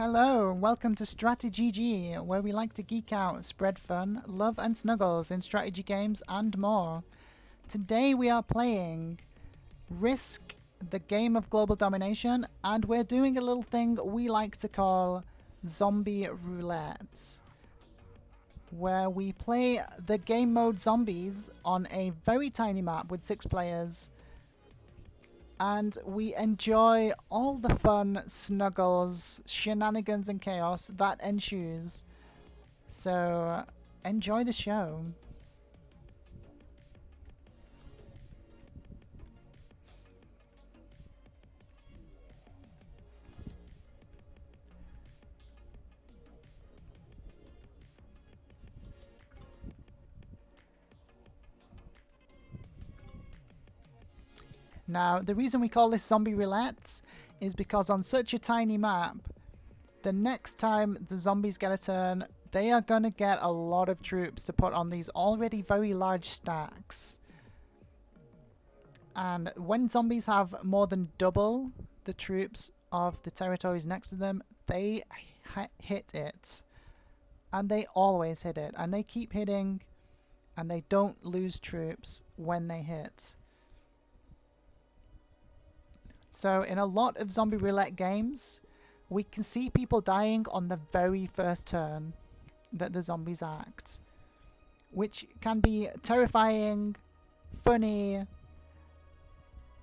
Hello, and welcome to StratiGG, where we like to geek out, spread fun, love and snuggles in strategy games and more. Today we are playing Risk, the game of global domination, and we're doing a little thing we like to call Zombie Roulette, where we play the game mode Zombies on a very tiny map with 6 players, and we enjoy all the fun, snuggles, shenanigans and chaos that ensues. So, enjoy the show. Now, the reason we call this Zombie Roulette is because on such a tiny map, the next time the zombies get a turn, they are going to get a lot of troops to put on these already very large stacks. And when zombies have more than double the troops of the territories next to them, they hit it. And they always hit it. And they keep hitting, and they don't lose troops when they hit. So in a lot of Zombie Roulette games, we can see people dying on the very first turn that the zombies act, which can be terrifying, funny,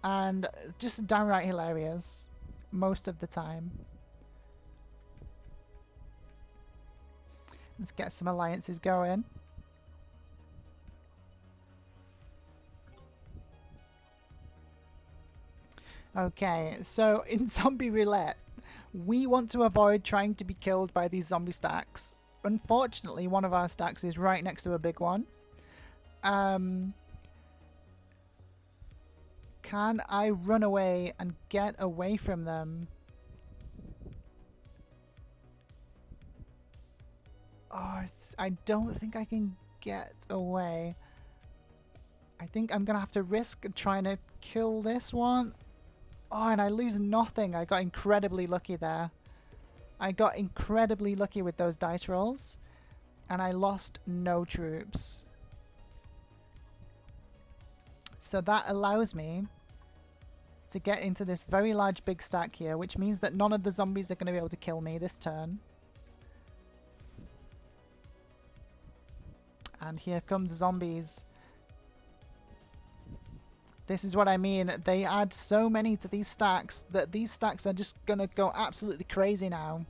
and just downright hilarious most of the time. Let's get some alliances going. Okay, so in Zombie Roulette, we want to avoid trying to be killed by these zombie stacks. Unfortunately, one of our stacks is right next to a big one. Can I run away and get away from them? Oh, I don't think I can get away. I think I'm going to have to risk trying to kill this one. Oh, and I lose nothing. I got incredibly lucky there. I got incredibly lucky with those dice rolls. And I lost no troops. So that allows me to get into this very large big stack here, which means that none of the zombies are going to be able to kill me this turn. And here come the zombies. This is what I mean. They add so many to these stacks that these stacks are just going to go absolutely crazy now.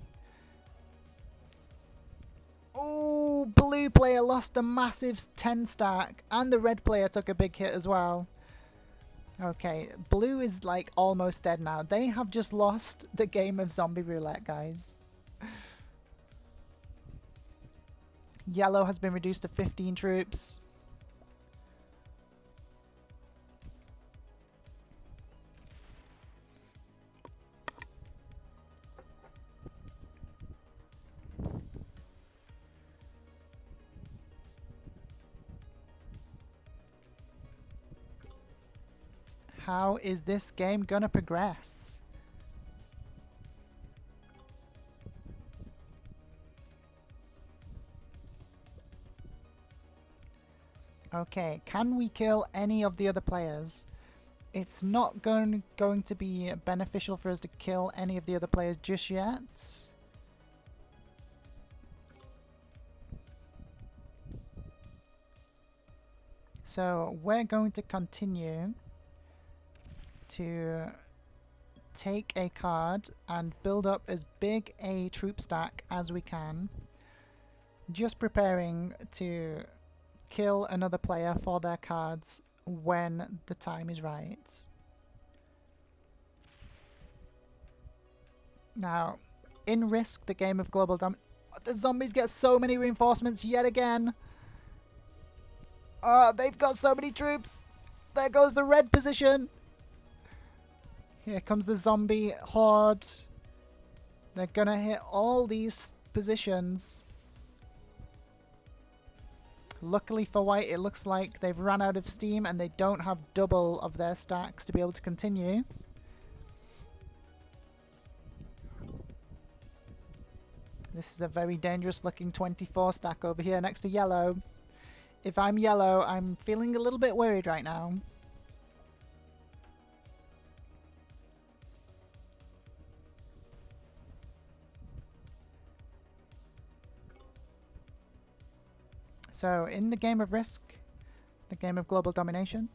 Oh, blue player lost a massive 10 stack and the red player took a big hit as well. Okay, blue is like almost dead now. They have just lost the game of Zombie Roulette, guys. Yellow has been reduced to 15 troops. How is this game gonna progress? Okay, can we kill any of the other players? It's not going to be beneficial for us to kill any of the other players just yet. So we're going to continue to take a card and build up as big a troop stack as we can, just preparing to kill another player for their cards when the time is right. Now, in Risk, the game of global the zombies get so many reinforcements yet again. They've got so many troops. There goes the red position. Here comes the zombie horde. They're gonna hit all these positions. Luckily for white, it looks like they've run out of steam and they don't have double of their stacks to be able to continue. This is a very dangerous looking 24 stack over here next to yellow. If I'm yellow, I'm feeling a little bit worried right now. So in the game of Risk, the game of global domination,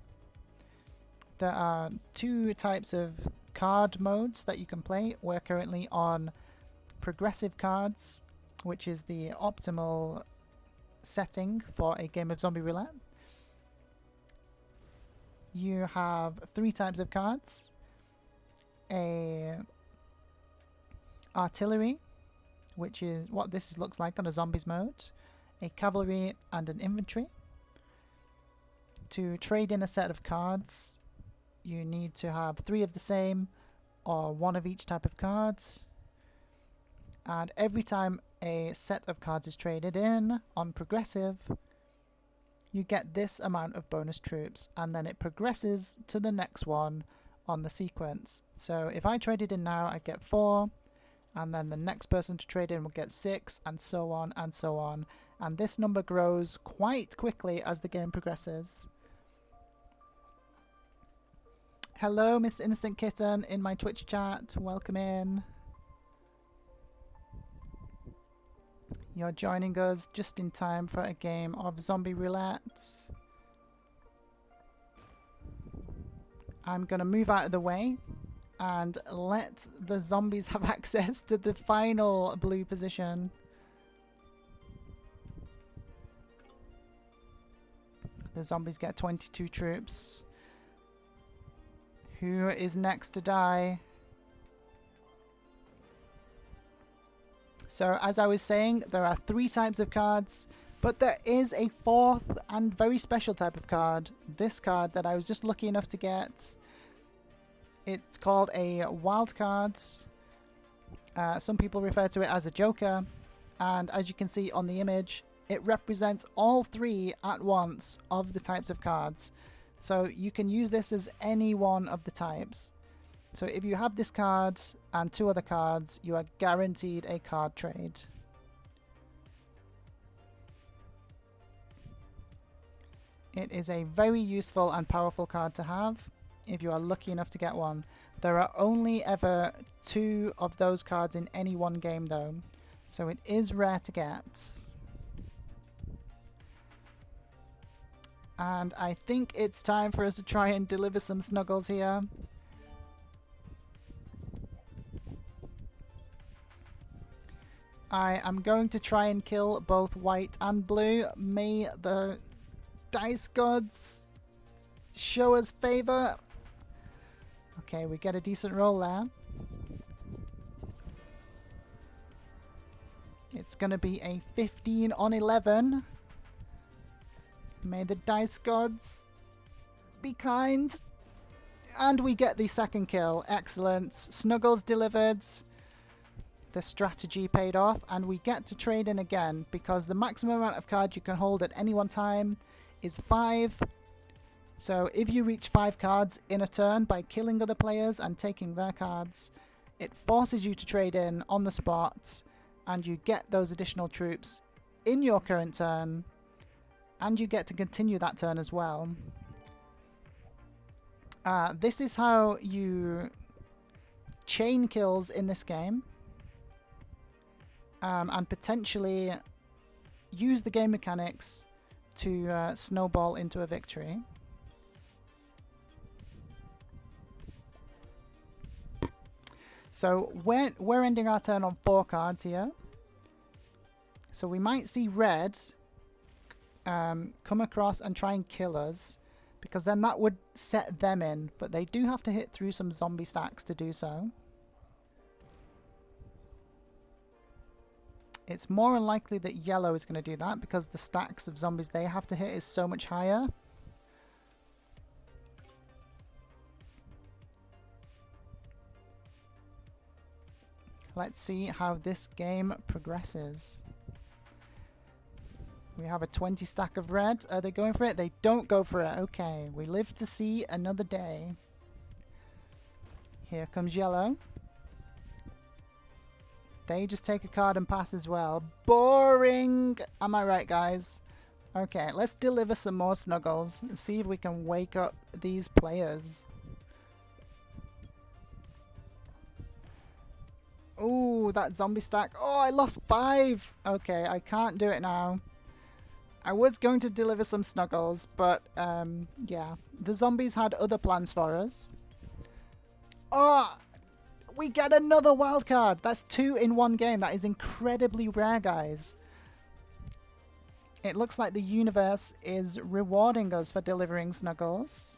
there are two types of card modes that you can play. We're currently on progressive cards, which is the optimal setting for a game of Zombie Roulette. You have three types of cards. A artillery, which is what this looks like on a zombies mode. A cavalry and an infantry. To trade in a set of cards, you need to have three of the same or one of each type of cards. And every time a set of cards is traded in on progressive, you get this amount of bonus troops, and then it progresses to the next one on the sequence. So if I traded in now, I get 4, and then the next person to trade in will get 6, and so on and so on. And this number grows quite quickly as the game progresses. Hello, Mr. Innocent Kitten in my Twitch chat. Welcome in. You're joining us just in time for a game of Zombie Roulette. I'm going to move out of the way and let the zombies have access to the final blue position. The zombies get 22 troops. Who is next to die? So as I was saying, there are three types of cards, but there is a fourth and very special type of card. This card that I was just lucky enough to get. It's called a wild card. Some people refer to it as a joker. And as you can see on the image, it represents all three at once of the types of cards. So you can use this as any one of the types. So if you have this card and two other cards, you are guaranteed a card trade. It is a very useful and powerful card to have if you are lucky enough to get one. There are only ever 2 of those cards in any one game though, so it is rare to get. And I think it's time for us to try and deliver some snuggles here. I am going to try and kill both white and blue. May the dice gods show us favor. Okay, we get a decent roll there. It's going to be a 15 on 11. May the dice gods be kind. And we get the second kill. Excellent. Snuggles delivered. The strategy paid off, and we get to trade in again because the maximum amount of cards you can hold at any one time is 5. So if you reach 5 cards in a turn by killing other players and taking their cards, it forces you to trade in on the spot, and you get those additional troops in your current turn, and you get to continue that turn as well. This is how you chain kills in this game. And potentially use the game mechanics to snowball into a victory. So we're ending our turn on 4 cards here. So we might see red come across and try and kill us, because then that would set them in, but they do have to hit through some zombie stacks to do so. It's more unlikely that yellow is going to do that because the stacks of zombies they have to hit is so much higher. Let's see how this game progresses. We have a 20 stack of red. Are they going for it? They don't go for it. Okay, we live to see another day. Here comes yellow. They just take a card and pass as well. Boring! Am I right, guys? Okay, let's deliver some more snuggles and see if we can wake up these players. Ooh, that zombie stack. Oh, I lost 5! Okay, I can't do it now. I was going to deliver some snuggles, but yeah. The zombies had other plans for us. Oh! We get another wild card! That's 2 in one game. That is incredibly rare, guys. It looks like the universe is rewarding us for delivering snuggles.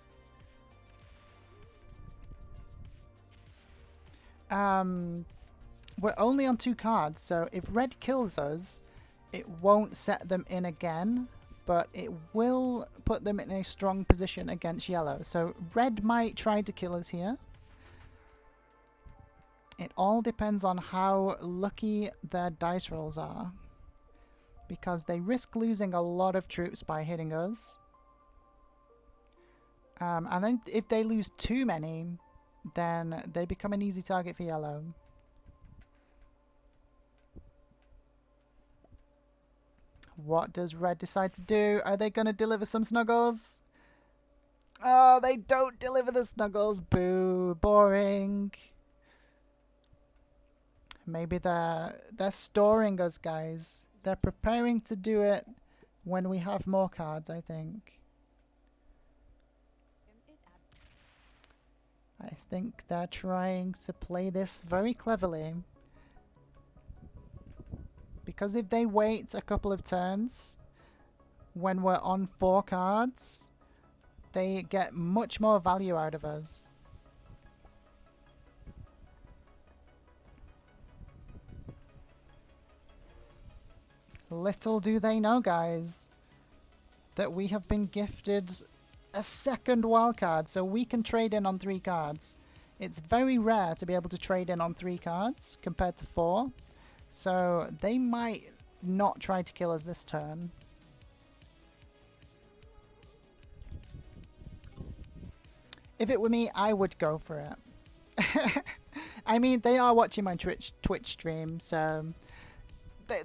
We're only on 2 cards, so if red kills us, it won't set them in again, but it will put them in a strong position against yellow. So red might try to kill us here. It all depends on how lucky their dice rolls are, because they risk losing a lot of troops by hitting us. And then if they lose too many, then they become an easy target for yellow. What does red decide to do? Are they going to deliver some snuggles? Oh, they don't deliver the snuggles. Boo. Boring. Maybe they're storing us, guys. They're preparing to do it when we have more cards, I think. I think they're trying to play this very cleverly. Because if they wait a couple of turns when we're on 4 cards, they get much more value out of us. Little do they know, guys, that we have been gifted a second wildcard, so we can trade in on 3 cards. It's very rare to be able to trade in on 3 cards compared to 4. So they might not try to kill us this turn. If it were me, I would go for it. I mean, they are watching my Twitch stream, so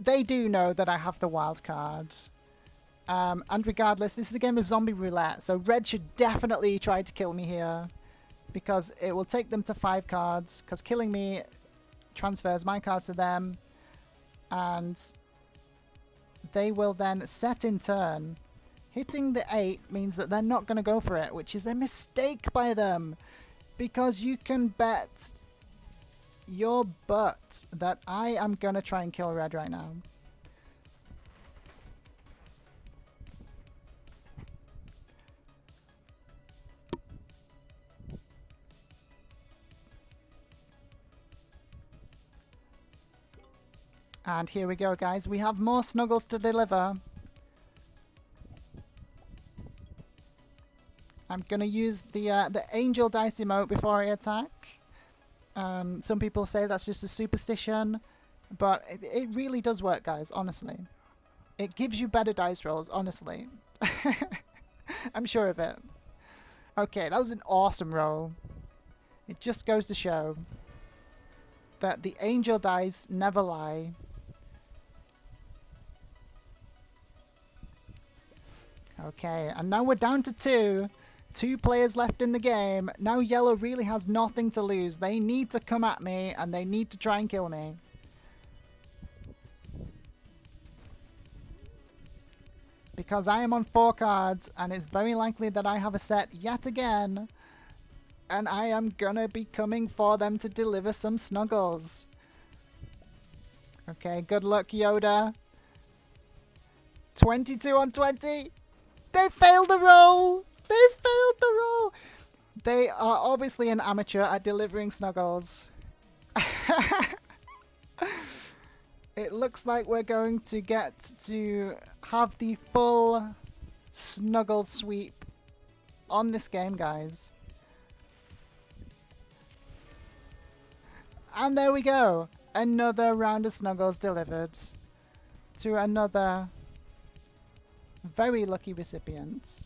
they do know that I have the wild card. And regardless, this is a game of Zombie Roulette, so red should definitely try to kill me here, because it will take them to 5 cards, because killing me transfers my cards to them, and they will then set in turn. Hitting the 8 means that they're not going to go for it, which is a mistake by them, because you can bet your butt that I am going to try and kill red right now. And here we go, guys. We have more snuggles to deliver. I'm going to use the angel dice emote before I attack. Some people say that's just a superstition, but it really does work, guys, honestly. It gives you better dice rolls, honestly. I'm sure of it. Okay, that was an awesome roll. It just goes to show that the angel dice never lie. Okay, and now we're down to 2. 2 players left in the game. Now yellow really has nothing to lose. They need to come at me and they need to try and kill me. Because I am on 4 cards and it's very likely that I have a set yet again. And I am gonna be coming for them to deliver some snuggles. Okay, good luck, Yoda. 22 on 20. They failed the roll! They failed the roll! They are obviously an amateur at delivering snuggles. It looks like we're going to get to have the full snuggle sweep on this game, guys. And there we go. Another round of snuggles delivered to another very lucky recipient.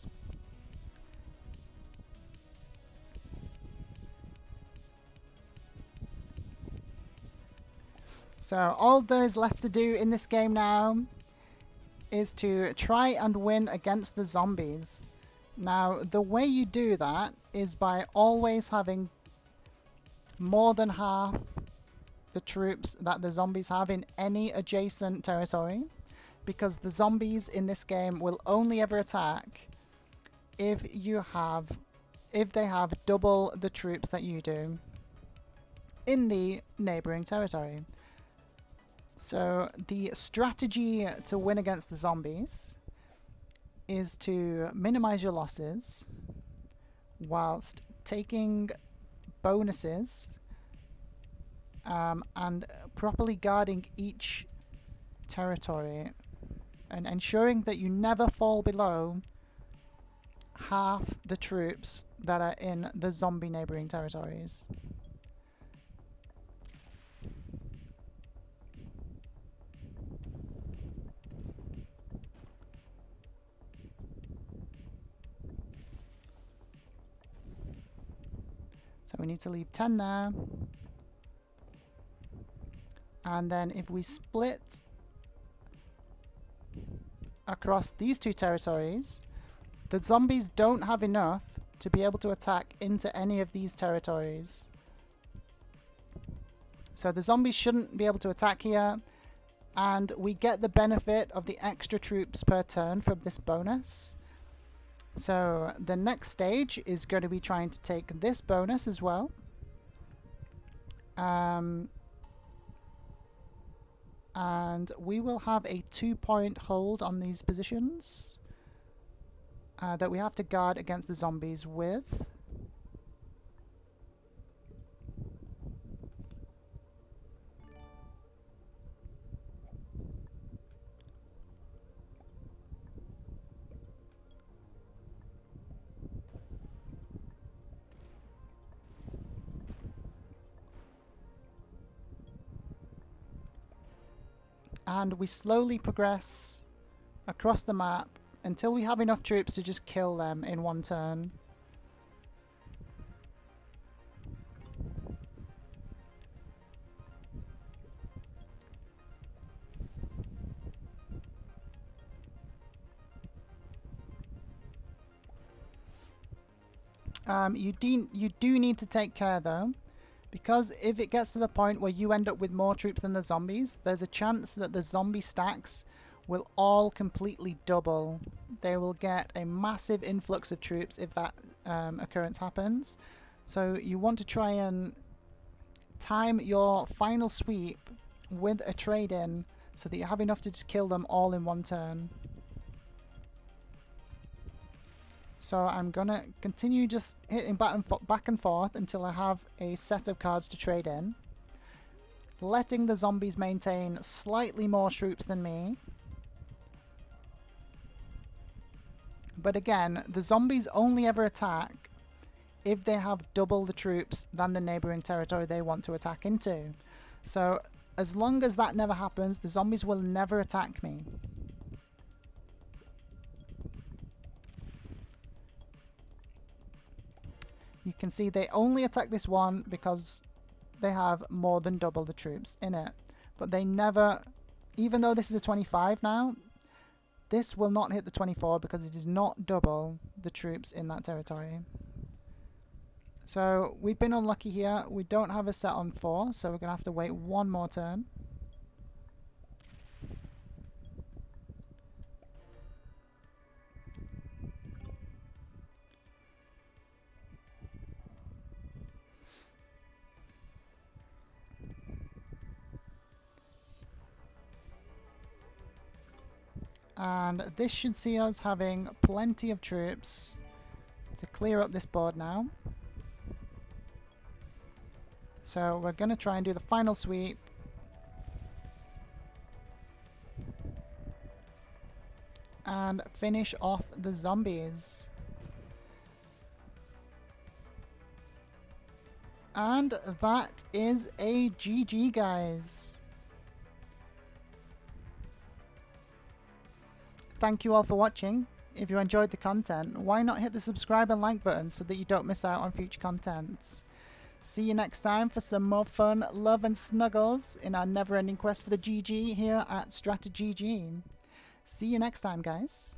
So all there is left to do in this game now is to try and win against the zombies. Now, the way you do that is by always having more than half the troops that the zombies have in any adjacent territory, because the zombies in this game will only ever attack if they have double the troops that you do in the neighboring territory. So the strategy to win against the zombies is to minimize your losses whilst taking bonuses and properly guarding each territory and ensuring that you never fall below half the troops that are in the zombie neighboring territories. So we need to leave 10 there. And then if we split across these two territories, the zombies don't have enough to be able to attack into any of these territories. So the zombies shouldn't be able to attack here, and we get the benefit of the extra troops per turn from this bonus. So the next stage is going to be trying to take this bonus as well. And we will have a 2-point hold on these positions that we have to guard against the zombies with. And we slowly progress across the map until we have enough troops to just kill them in one turn. You do need to take care though, because if it gets to the point where you end up with more troops than the zombies, there's a chance that the zombie stacks will all completely double. They will get a massive influx of troops if that occurrence happens. So you want to try and time your final sweep with a trade-in so that you have enough to just kill them all in one turn. So I'm going to continue just hitting back and forth until I have a set of cards to trade in, letting the zombies maintain slightly more troops than me. But again, the zombies only ever attack if they have double the troops than the neighbouring territory they want to attack into. So as long as that never happens, the zombies will never attack me. You can see they only attack this one because they have more than double the troops in it. But they never, even though this is a 25 now, this will not hit the 24 because it is not double the troops in that territory. So we've been unlucky here. We don't have a set on 4, so we're going to have to wait one more turn. And this should see us having plenty of troops to clear up this board now. So we're going to try and do the final sweep. And finish off the zombies. And that is a GG, guys. Thank you all for watching. If you enjoyed the content, why not hit the subscribe and like button so that you don't miss out on future contents. See you next time for some more fun, love and snuggles in our never-ending quest for the GG here at StratiGG. See you next time, guys.